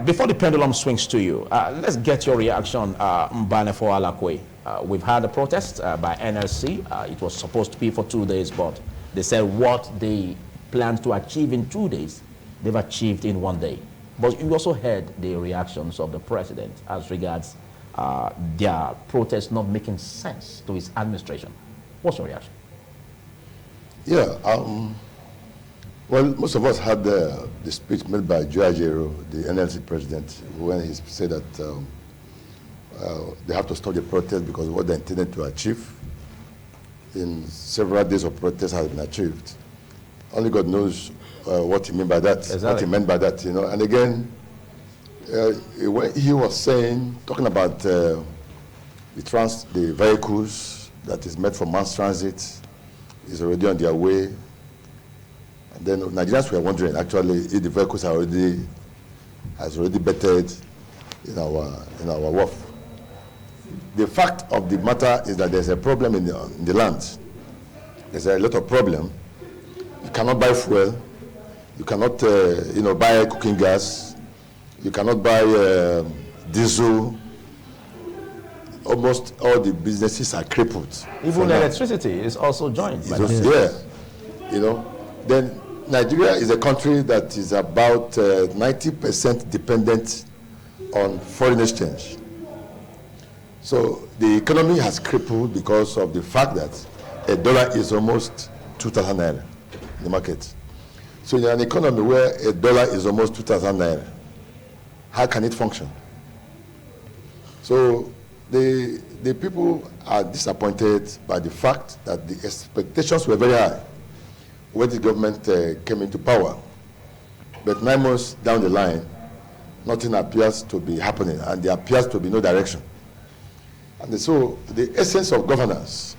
before the pendulum swings to you, let's get your reaction, Mbanefo Alakwe. We've had a protest by NLC. It was supposed to be for 2 days, but they said what they planned to achieve in 2 days, they've achieved in 1 day. But you also heard the reactions of the president as regards their protest not making sense to his administration. What's your reaction? Yeah, well, most of us had the speech made by Joe Ajero, the NLC president, when he said that they have to stop the protest because what they intended to achieve in several days of protest has been achieved. Only God knows what he meant by that. Exactly. What he meant by that, you know. And again, he was saying, talking about the vehicles that is meant for mass transit is already on their way. And then Nigerians were wondering actually if the vehicles are has already bettered in our wharf. The fact of the matter is that there's a problem in the land. There's a lot of problem. You cannot buy fuel. You cannot buy cooking gas. You cannot buy diesel. Almost all the businesses are crippled. Even electricity is also joined. Yeah, you know. Then Nigeria is a country that is about 90% dependent on foreign exchange. So the economy has crippled because of the fact that $1 is almost 2,000 naira in the market. So in an economy where $1 is almost 2,000 naira, how can it function? So the people are disappointed by the fact that the expectations were very high when the government came into power. But 9 months down the line, nothing appears to be happening, and there appears to be no direction. And so the essence of governance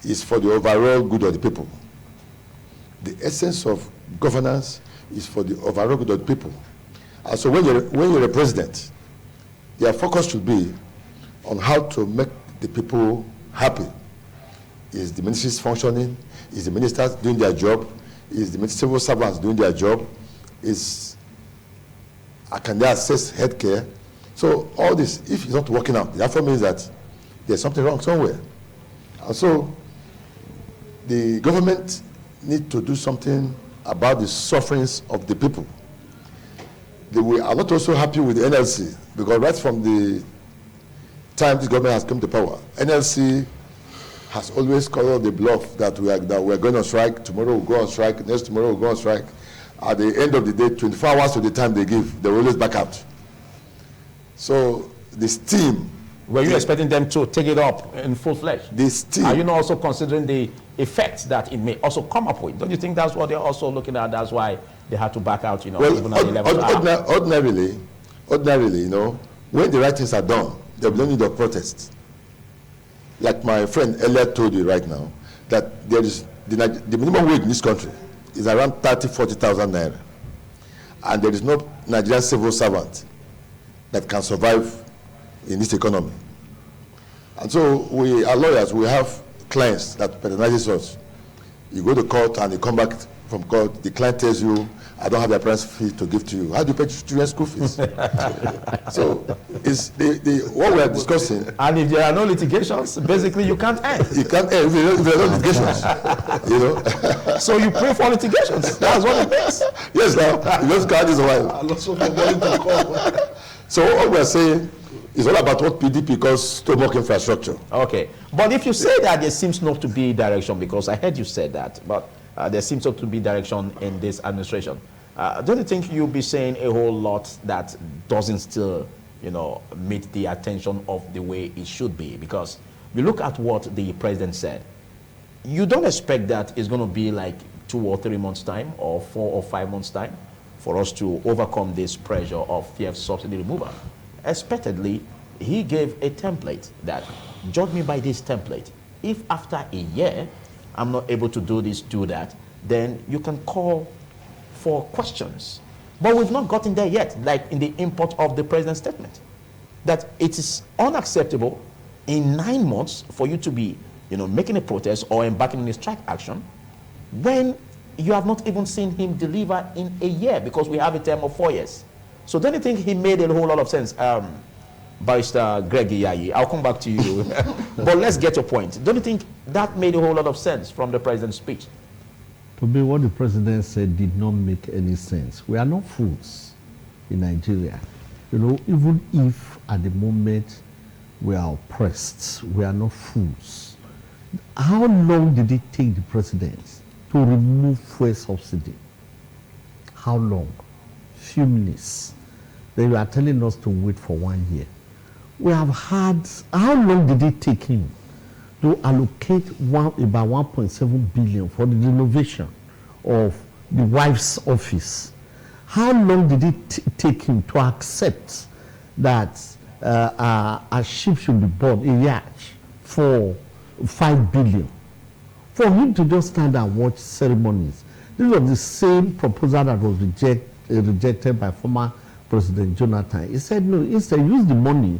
is for the overall good of the people. The essence of governance is for the overall good of the people. And so when you're a president, your focus should be on how to make the people happy. Is the ministries functioning? Is the ministers doing their job? Is the civil servants doing their job? Can they access healthcare? So all this, if it's not working out, therefore means that there's something wrong somewhere. And so the government needs to do something about the sufferings of the people. We are not also happy with the NLC, because right from the time this government has come to power, NLC has always called the bluff that we are going on strike, tomorrow we'll go on strike, next tomorrow we'll go on strike. At the end of the day, 24 hours to the time they give, they will always back out. So the steam. Were you expecting them to take it up in full fledged? The steam. Are you not also considering the effects that it may also come up with? Don't you think that's what they're also looking at? That's why they had to back out, you know, well, even at the level ordinarily, you know, when the right things are done, there will be no need of protest. Like my friend Elliot told you right now, that there is the minimum wage in this country is around 40,000 naira. And there is no Nigerian civil servant that can survive in this economy. And so we are lawyers, we have clients that patronizes us. You go to court and you come back from court, the client tells you, I don't have the parents' fee to give to you. How do you pay children's school fees? So it's what we are discussing. And if there are no litigations, basically you can't earn. You can't earn if there are no litigations. You know? So you pray for litigations. That's what it means. Yes, now, you just can't this while. So what we are saying is all about what PDP calls stomach infrastructure. Okay. But if you say that there seems not to be direction, because I heard you say that, but there seems not to be direction in this administration. Don't you think you'll be saying a whole lot that doesn't still, you know, meet the attention of the way it should be? Because you look at what the president said. You don't expect that it's going to be like 2 or 3 months' time or 4 or 5 months' time for us to overcome this pressure of FF subsidy removal. Expectedly, he gave a template that, judge me by this template. If after a year, I'm not able to do this, do that, then you can call for questions. But we've not gotten there yet, like in the import of the president's statement, that it is unacceptable in 9 months for you to be, you know, making a protest or embarking on a strike action when you have not even seen him deliver in a year, because we have a term of 4 years. So don't you think he made a whole lot of sense? Barrister Greg Iyayi, I'll come back to you. But let's get your point. Don't you think that made a whole lot of sense from the president's speech? To me, what the president said did not make any sense. We are not fools in Nigeria. You know, even if at the moment we are oppressed, we are not fools. How long did it take the president to remove fuel subsidy? How long? Few minutes. They were telling us to wait for 1 year. We have had, how long did it take him to allocate about 1.7 billion for the renovation of the wife's office? How long did it take him to accept that a ship should be bought, a yacht, for 5 billion? For him to just stand and watch ceremonies. This was the same proposal that was rejected by former President Jonathan. He said, no, instead use the money.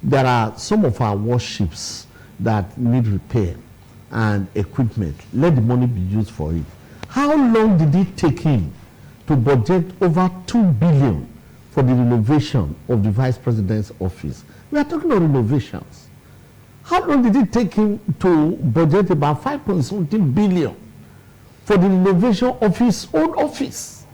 There are some of our warships that need repair and equipment. Let the money be used for it. How long did it take him to budget over 2 billion for the renovation of the vice president's office? We are talking about renovations. How long did it take him to budget about 5.something billion for the renovation of his own office?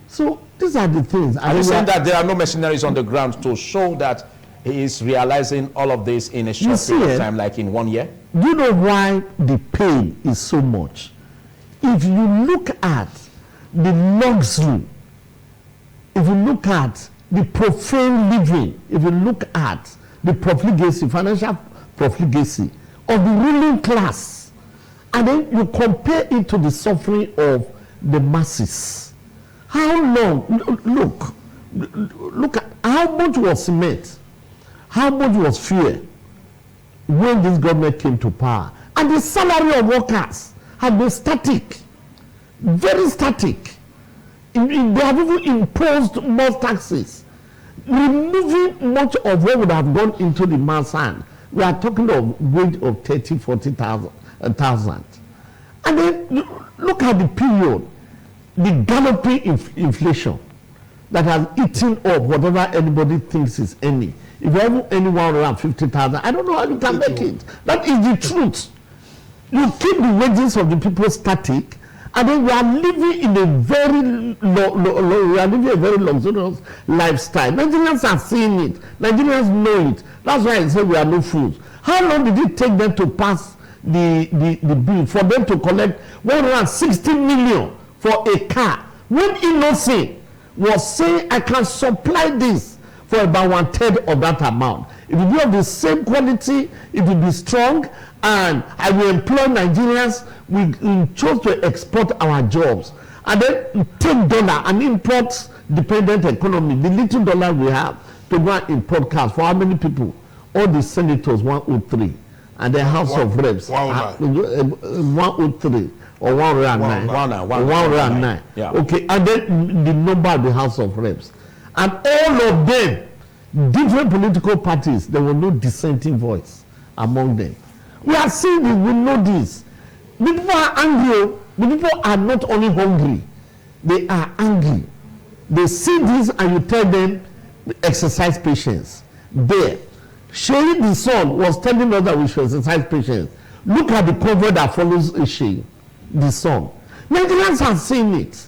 So these are the things. Are you saying that there are no mercenaries on the ground to show that he is realizing all of this in a short period of time, like in 1 year? Do you know why the pain is so much? If you look at the luxury, if you look at the profane living, if you look at the profligacy, financial profligacy of the ruling class, and then you compare it to the suffering of the masses, how long? Look at how much was cement, how much was fuel when this government came to power, and the salary of workers have been static, very static. They have even imposed more taxes, removing much of what would have gone into the man's hand. We are talking of wage of 30, 40,000. And then look at the period, the galloping inflation that has eaten up whatever anybody thinks is any. If you have any 150,000, I don't know how you can make it. That is the truth. You keep the wages of the people static, and then we are living in a very luxurious lifestyle. Nigerians are seeing it. Nigerians know it. That's why I say we are no fools. How long did it take them to pass the bill for them to collect 160 million for a car when Innocent was saying I can supply this for about 1/3 of that amount? It will be of the same quality, it will be strong, and I will employ Nigerians. We chose to export our jobs and then take dollar and import dependent economy. The little dollar we have to go and import cars for how many people? All the senators 103 and the House of Reps 103 or 109. 109. Yeah. Okay, and then the number of the House of Reps, and all of them, different political parties, there was no dissenting voice among them. We are seeing this, we know this. The people are angry. The people are not only hungry, they are angry. They see this and you tell them, exercise patience. There, Sheyi the son was telling us that we should exercise patience. Look at the convoy that follows Sheyi the son. Nigerians are seeing it.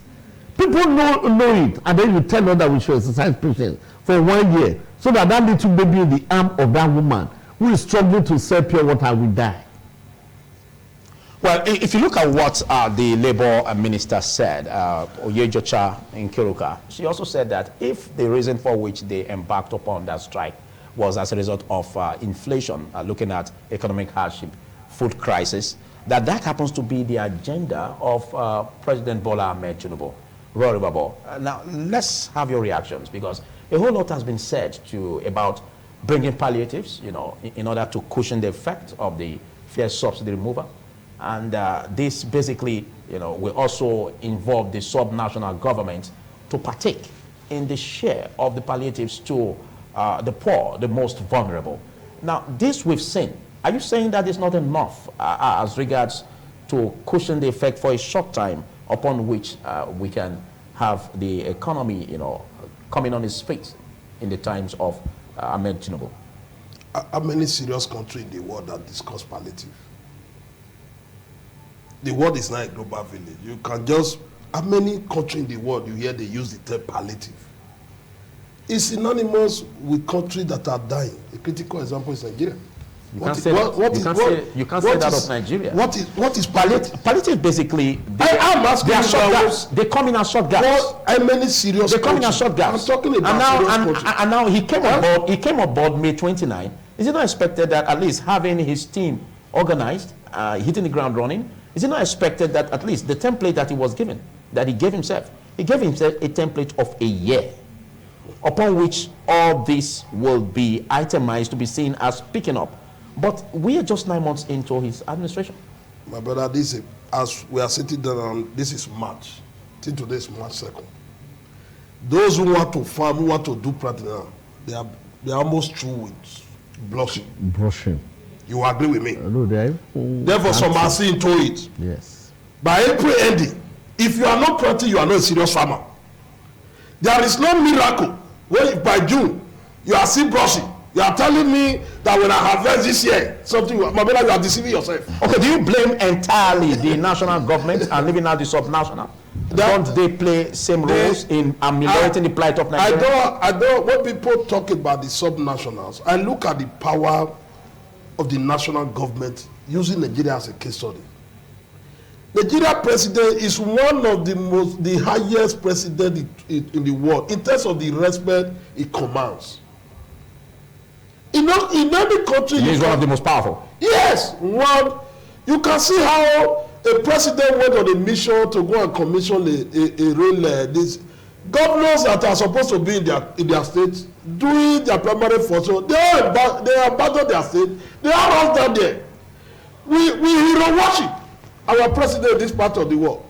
People know it, and then you tell us that we should exercise patience for 1 year, so that that little baby in the arm of that woman who is struggling to sell pure water will die. Well, if you look at what the Labour Minister said, Oyejocha Nkiruka, she also said that if the reason for which they embarked upon that strike was as a result of inflation, looking at economic hardship, food crisis, that happens to be the agenda of President Bola Ahmed Tinubu. Rory Babo. Now, let's have your reactions, because a whole lot has been said about bringing palliatives, in order to cushion the effect of the fuel subsidy removal. And this basically, will also involve the subnational government to partake in the share of the palliatives to the poor, the most vulnerable. Now, this we've seen. Are you saying that it's not enough as regards to cushion the effect for a short time, upon which we can have the economy, coming on his feet in the times of Ahmed Tinubu? How many serious countries in the world that discuss palliative? The world is not a global village. You can just, how many countries in the world you hear they use the term palliative? It's synonymous with countries that are dying. A critical example is Nigeria. You can't say that of Nigeria. What is palliative? Palliative basically, I'm asking they are you short now, gaps. They come in as short gaps. How many serious They come in countries? as short gaps. I'm talking about serious countries. And now he came aboard. He came aboard May 29. Is it not expected that at least having his team organized, hitting the ground running, is it not expected that at least the template that he was given, that he gave himself a template of a year, upon which all this will be itemized to be seen as picking up? But we are just 9 months into his administration. My brother, as we are sitting down, this is March. Till today is March 2nd. Those who want to farm, who want to do practical, they are almost through with blushing. Brushing. You agree with me? No, Therefore, some are seeing to it. Yes. By April ending, if you are not planting, you are not a serious farmer. There is no miracle when by June you are still brushing. You are telling me that when I harvest this year, something, my brother, you are deceiving yourself. Okay, do you blame entirely the national government and leaving out the subnational? Don't they play same roles in ameliorating the plight of Nigeria? I don't, when people talk about the subnationals, I look at the power of the national government using Nigeria as a case study. Nigeria president is one of the highest president in the world in terms of the respect he commands. In every country, He is one of the most powerful. Yes, one. You can see how a president went on a mission to go and commission a rail. These governors that are supposed to be in their states doing their primary function, they abandon their state. They are all down there. We hero worship our president in this part of the world.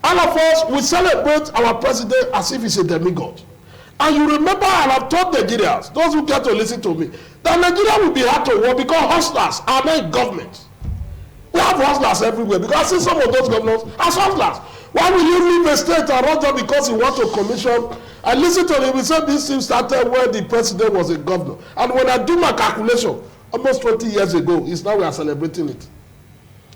All of us, we celebrate our president as if he's a demigod. And you remember, and I've told Nigerians, those who get to listen to me, that Nigeria will be hard to work because hustlers are not in government. We have hustlers everywhere because I see some of those governors as hustlers. Why will you leave a state and run just because you want to commission? I listen to him, he said this thing started when the president was a governor. And when I do my calculation, almost 20 years ago, it's now we are celebrating it.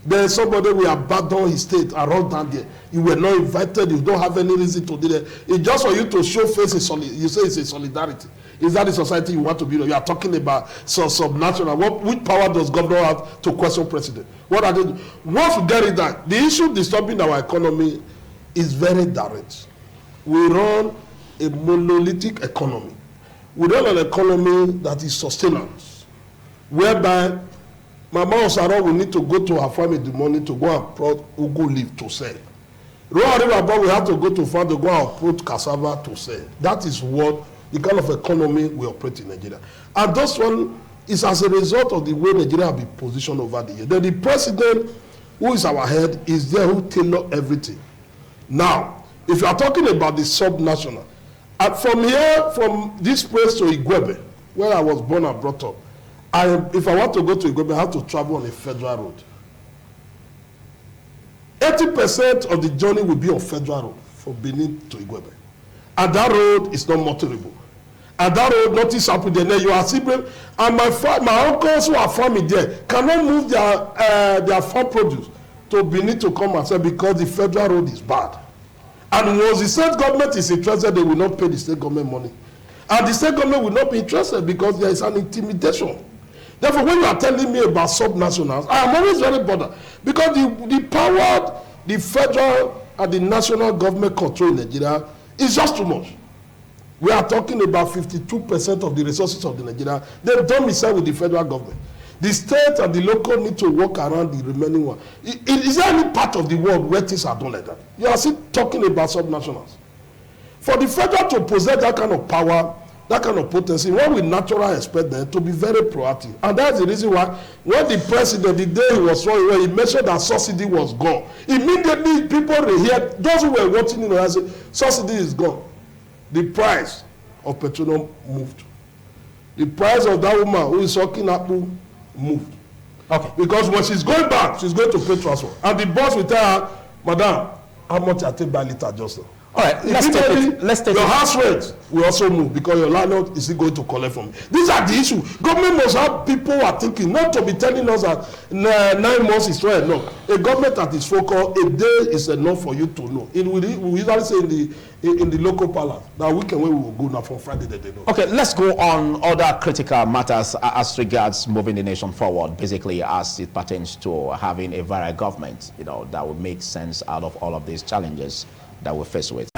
Then somebody will abandon his state and run down there. You were not invited, you don't have any reason to do that. It's just for you to show face, you say it's a solidarity. Is that the society you want to be? You are talking about subnational. Which power does governor have to question president? What are they? Once we get it done, the issue disturbing our economy is very direct. We run a monolithic economy. We run an economy that is sustenance, whereby Mama Osaro will need to go to her farm in the morning to go and put ugu leaf to sell. Roa we have to go to farm to go and put cassava to sell. That is what the kind of economy we operate in Nigeria. And this one is as a result of the way Nigeria has been positioned over the years. Then the president, who is our head, is there who tailor everything. Now, if you are talking about the subnational, and from here, from this place to Igwebe, where I was born and brought up, if I want to go to Igwebe, I have to travel on a federal road. 80% of the journey will be on federal road from Benin to Igwebe. And that road is not motorable. And that road, nothing happened there. You are simply, and my uncles who are farming there cannot move their farm produce to Benin to come and sell because the federal road is bad. And once the state government is interested, they will not pay the state government money. And the state government will not be interested because there is an intimidation. Therefore, when you are telling me about subnationals, I am always very bothered because the power the federal and the national government control in Nigeria is just too much. We are talking about 52% of the resources of the Nigeria. They don't reside with the federal government. The state and the local need to work around the remaining one. Is there any part of the world where things are done like that? You are still talking about subnationals. For the federal to possess that kind of power, that kind of potency, one will naturally expect them to be very proactive. And that's the reason why when the president, the day he was sworn in, he mentioned that subsidy was gone. Immediately people rehearsed, those who were watching it, I said, subsidy is gone. The price of petroleum moved. The price of that woman who is sucking apple moved. Okay. Because when she's going back, she's going to pay transfer. And the boss will tell her, Madam, how much I take by liter just now? All right, let's take it. Let's take your it. house rent will also move because your landlord is going to collect from you. These are the issue. Government must have people who are thinking, not to be telling us that 9 months is not enough. A government that is focused, a day is enough for you to know. We usually say in the local palace that weekend when we will go now from Friday that they know. Okay, let's go on other critical matters as regards moving the nation forward, basically as it pertains to having a viral government, that would make sense out of all of these challenges that we face with.